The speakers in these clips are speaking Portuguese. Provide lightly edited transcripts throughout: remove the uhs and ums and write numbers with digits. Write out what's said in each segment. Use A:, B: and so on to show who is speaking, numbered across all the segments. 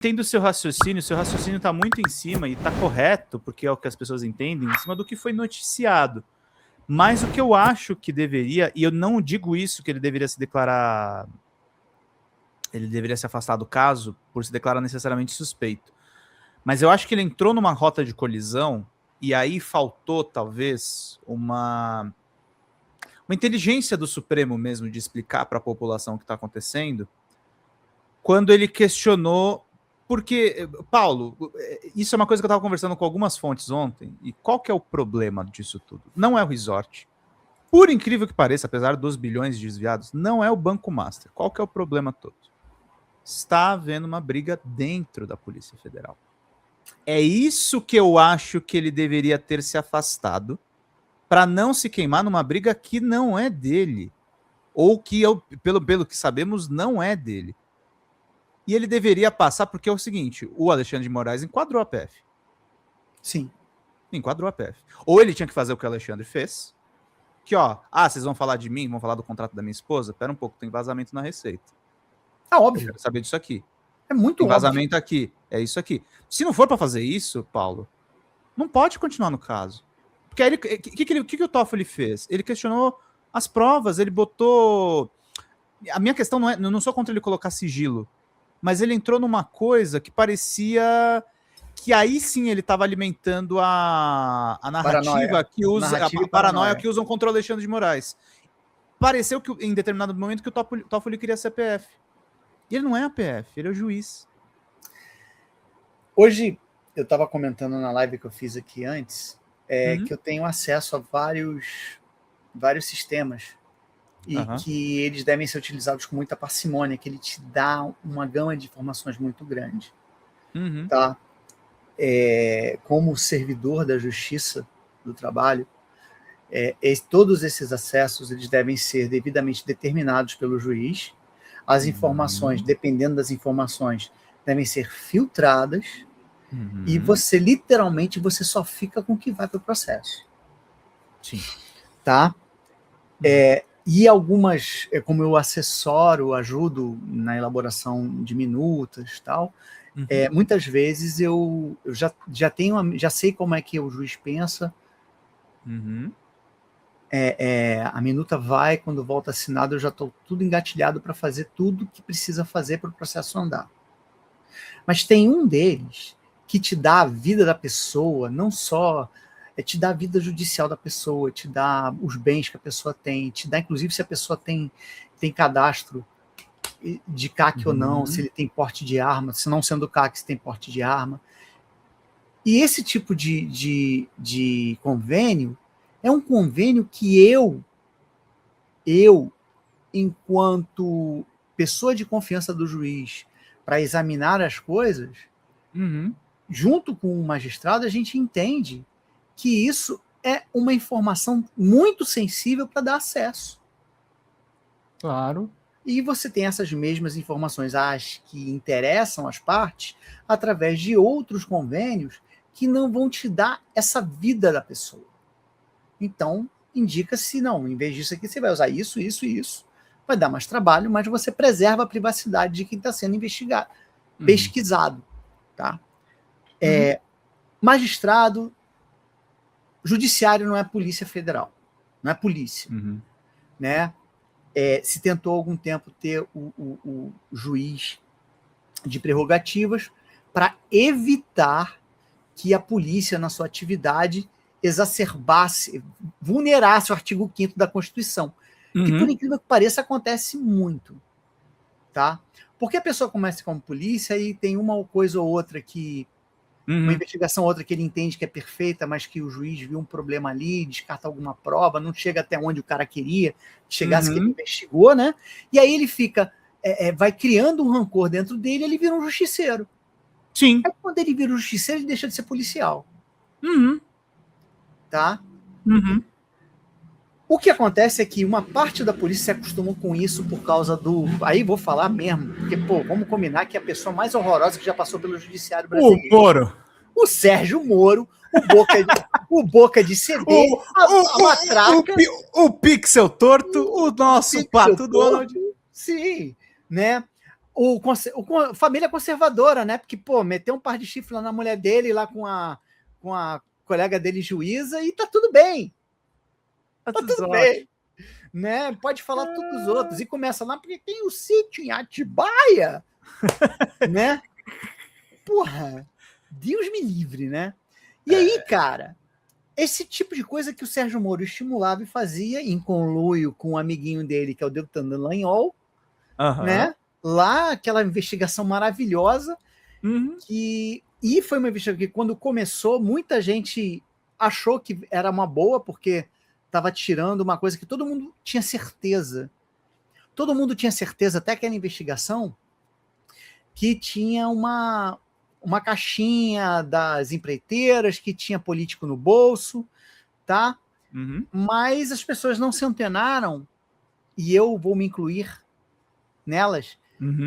A: entendo o seu raciocínio está muito em cima e está correto, porque é o que as pessoas entendem, em cima do que foi noticiado. Mas o que eu acho que deveria, e eu não digo isso que ele deveria se declarar, ele deveria se afastar do caso por se declarar necessariamente suspeito. Mas eu acho que ele entrou numa rota de colisão e aí faltou, talvez, uma inteligência do Supremo mesmo de explicar para a população o que está acontecendo, quando ele questionou. Porque, Paulo, isso é uma coisa que eu estava conversando com algumas fontes ontem, e qual que é o problema disso tudo? Não é o resort. Por incrível que pareça, apesar dos bilhões desviados, não é o Banco Master. Qual que é o problema todo? Está havendo uma briga dentro da Polícia Federal. É isso que eu acho que ele deveria ter se afastado para não se queimar numa briga que não é dele. Ou que, pelo que sabemos, não é dele. E ele deveria passar, porque é o seguinte, o Alexandre de Moraes enquadrou a PF.
B: Sim.
A: Enquadrou a PF. Ou ele tinha que fazer o que o Alexandre fez, que vocês vão falar de mim, vão falar do contrato da minha esposa? Pera um pouco, tem vazamento na Receita.
B: Óbvio.
A: Eu quero saber disso aqui.
B: É muito
A: tem
B: óbvio.
A: Vazamento aqui, é isso aqui. Se não for para fazer isso, Paulo, não pode continuar no caso. Porque aí, o que o Toffoli fez? Ele questionou as provas, ele botou... A minha questão não é... Eu não sou contra ele colocar sigilo, mas ele entrou numa coisa que parecia que aí sim ele estava alimentando a narrativa que usa a paranoia que usam contra o Alexandre de Moraes. Pareceu que em determinado momento que o Toffoli queria ser a PF. E ele não é a PF, ele é o juiz.
B: Hoje eu estava comentando na live que eu fiz aqui antes que eu tenho acesso a vários sistemas e que eles devem ser utilizados com muita parcimônia, que ele te dá uma gama de informações muito grande. Tá? Como servidor da Justiça do Trabalho, todos esses acessos eles devem ser devidamente determinados pelo juiz. As informações, dependendo das informações, devem ser filtradas e você, literalmente, você só fica com o que vai para o processo.
A: Sim.
B: Tá? E algumas, como eu assessoro, ajudo na elaboração de minutas, tal, muitas vezes eu já sei como é que o juiz pensa. A minuta vai, quando volta assinado, eu já estou tudo engatilhado para fazer tudo que precisa fazer para o processo andar. Mas tem um deles que te dá a vida da pessoa, não só te dá a vida judicial da pessoa, te dá os bens que a pessoa tem, te dá inclusive se a pessoa tem cadastro de CAC ou não, se ele tem porte de arma, se não sendo CAC, se tem porte de arma. E esse tipo de convênio é um convênio que eu, enquanto pessoa de confiança do juiz, para examinar as coisas, junto com o magistrado, a gente entende que isso é uma informação muito sensível para dar acesso.
A: Claro.
B: E você tem essas mesmas informações, as que interessam as partes, através de outros convênios que não vão te dar essa vida da pessoa. Então, indica-se, não, em vez disso aqui, você vai usar isso, isso e isso. Vai dar mais trabalho, mas você preserva a privacidade de quem está sendo investigado, pesquisado. Tá? Magistrado, judiciário não é Polícia Federal, não é polícia. Né? Se tentou há algum tempo ter o juiz de prerrogativas para evitar que a polícia, na sua atividade, exacerbasse, vulnerasse o artigo 5º da Constituição. Que, por incrível que pareça, acontece muito. Tá? Porque a pessoa começa como polícia e tem uma coisa ou outra que... Uma investigação ou outra que ele entende que é perfeita, mas que o juiz viu um problema ali, descarta alguma prova, não chega até onde o cara queria que chegasse, que ele investigou, né? E aí ele fica... vai criando um rancor dentro dele e ele vira um justiceiro.
A: Sim.
B: Aí quando ele vira um justiceiro, ele deixa de ser policial. Tá? O que acontece é que uma parte da polícia se acostumou com isso por causa do... Aí vou falar mesmo, porque, vamos combinar que é a pessoa mais horrorosa que já passou pelo judiciário brasileiro.
A: O Moro.
B: O Sérgio Moro, o Boca de CD, a matraca...
A: O Pixel Torto, o nosso Pato Donald.
B: Sim, né? Família conservadora, né? Porque, pô, meteu um par de chifre lá na mulher dele, lá com a colega dele juíza, e tá tudo bem. Tá tudo bem. Né? Pode falar tudo dos outros. E começa lá, porque tem o sítio em Atibaia, né? Porra, Deus me livre, né? E aí, cara, esse tipo de coisa que o Sérgio Moro estimulava e fazia em conluio com um amiguinho dele, que é o Deltan Dallagnol, né? Lá, aquela investigação maravilhosa, e foi uma investigação que, quando começou, muita gente achou que era uma boa, porque estava tirando uma coisa que todo mundo tinha certeza. Todo mundo tinha certeza, até aquela investigação, que tinha uma caixinha das empreiteiras, que tinha político no bolso, tá? Mas as pessoas não se antenaram, e eu vou me incluir nelas,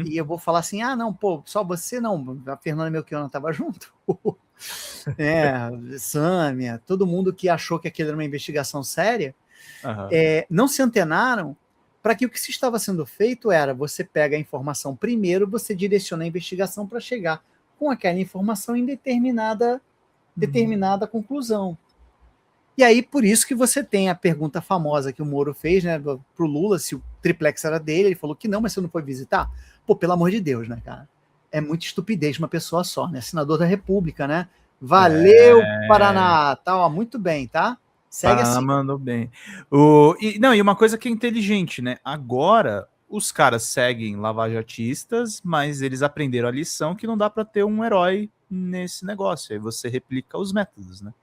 B: e eu vou falar assim, não, pô, só você não, a Fernanda Melchiona estava junto, Sâmia, todo mundo que achou que aquilo era uma investigação séria, não se antenaram para que o que se estava sendo feito era, você pega a informação primeiro, você direciona a investigação para chegar com aquela informação em determinada conclusão. E aí, por isso que você tem a pergunta famosa que o Moro fez, né, pro Lula, se o triplex era dele, ele falou que não, mas você não foi visitar? Pô, pelo amor de Deus, né, cara? É muita estupidez de uma pessoa só, né? Senador da República, né? Valeu, Paraná! Tá, ó, muito bem, tá? Segue
A: Paraná
B: assim.
A: mandou bem. E uma coisa que é inteligente, né? Agora, os caras seguem lavajatistas, mas eles aprenderam a lição que não dá para ter um herói nesse negócio. Aí você replica os métodos, né?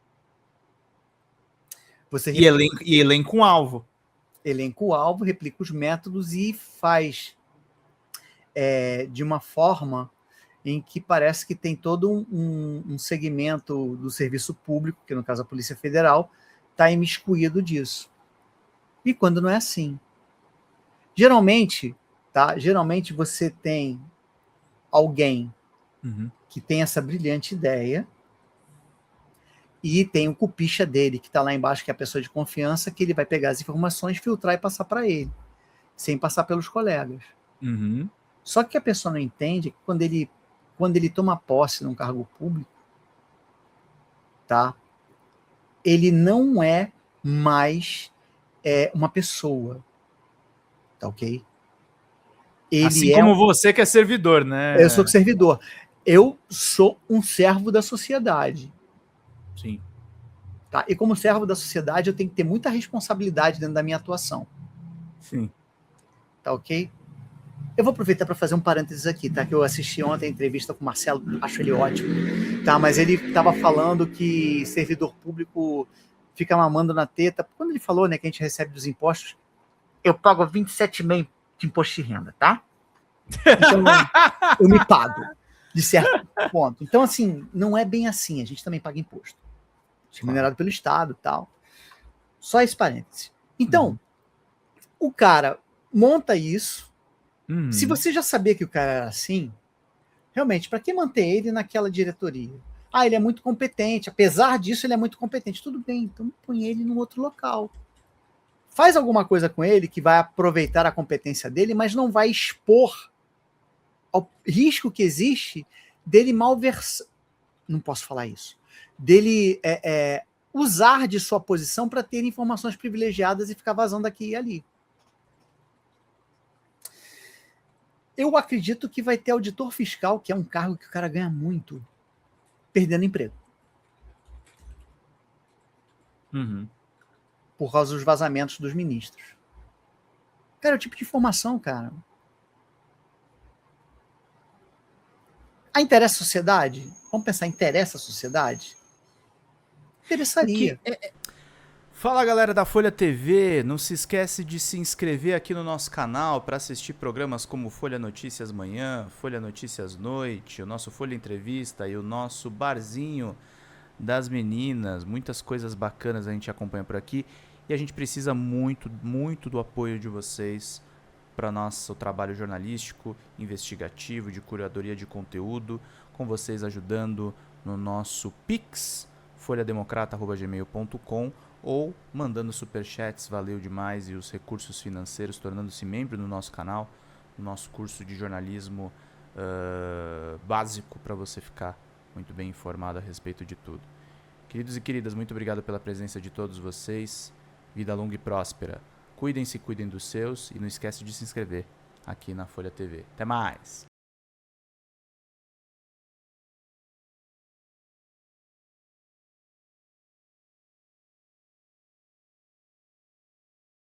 A: E elenca um alvo.
B: Elenca o alvo, replica os métodos e faz de uma forma em que parece que tem todo um segmento do serviço público, que no caso a Polícia Federal, está imiscuído disso. E quando não é assim. Geralmente você tem alguém que tem essa brilhante ideia, e tem o cupicha dele, que está lá embaixo, que é a pessoa de confiança, que ele vai pegar as informações, filtrar e passar para ele, sem passar pelos colegas. Só que a pessoa não entende que quando ele toma posse num cargo público, tá? Ele não é mais uma pessoa, tá ok? Ele
A: assim como você que é servidor, né?
B: Eu sou servidor. Eu sou um servo da sociedade.
A: Sim.
B: Tá? E como servo da sociedade, eu tenho que ter muita responsabilidade dentro da minha atuação.
A: Sim.
B: Tá ok? Eu vou aproveitar para fazer um parênteses aqui, tá? Que eu assisti ontem a entrevista com o Marcelo, acho ele ótimo, tá? Mas ele estava falando que servidor público fica mamando na teta. Quando ele falou, né, que a gente recebe dos impostos, eu pago 27,5% de imposto de renda, tá? Então, eu me pago, de certo ponto. Então, assim, não é bem assim. A gente também paga imposto. Remunerado pelo Estado e tal. Só esse parêntese. Então, o cara monta isso. Se você já sabia que o cara era assim, realmente, para que manter ele naquela diretoria? Ele é muito competente. Apesar disso, ele é muito competente. Tudo bem, então põe ele num outro local. Faz alguma coisa com ele que vai aproveitar a competência dele, mas não vai expor ao risco que existe dele malversar. Não posso falar isso. Dele usar de sua posição para ter informações privilegiadas e ficar vazando aqui e ali. Eu acredito que vai ter auditor fiscal, que é um cargo que o cara ganha muito, perdendo emprego. Por causa dos vazamentos dos ministros. Cara, é o tipo de informação, cara. Interessa a sociedade? Vamos pensar, interessa a sociedade? Interessaria.
A: Fala, galera da Folha TV, não se esquece de se inscrever aqui no nosso canal para assistir programas como Folha Notícias Manhã, Folha Notícias Noite, o nosso Folha Entrevista e o nosso Barzinho das Meninas. Muitas coisas bacanas a gente acompanha por aqui e a gente precisa muito, muito do apoio de vocês para nosso trabalho jornalístico, investigativo, de curadoria de conteúdo, com vocês ajudando no nosso Pix, folhademocrata@gmail.com, ou mandando superchats, valeu demais, e os recursos financeiros, tornando-se membro do nosso canal nosso curso de jornalismo básico para você ficar muito bem informado a respeito de tudo. Queridos e queridas, muito obrigado pela presença de todos vocês. Vida longa e próspera. Cuidem-se, cuidem dos seus e não esquece de se inscrever aqui na Folha TV. Até mais!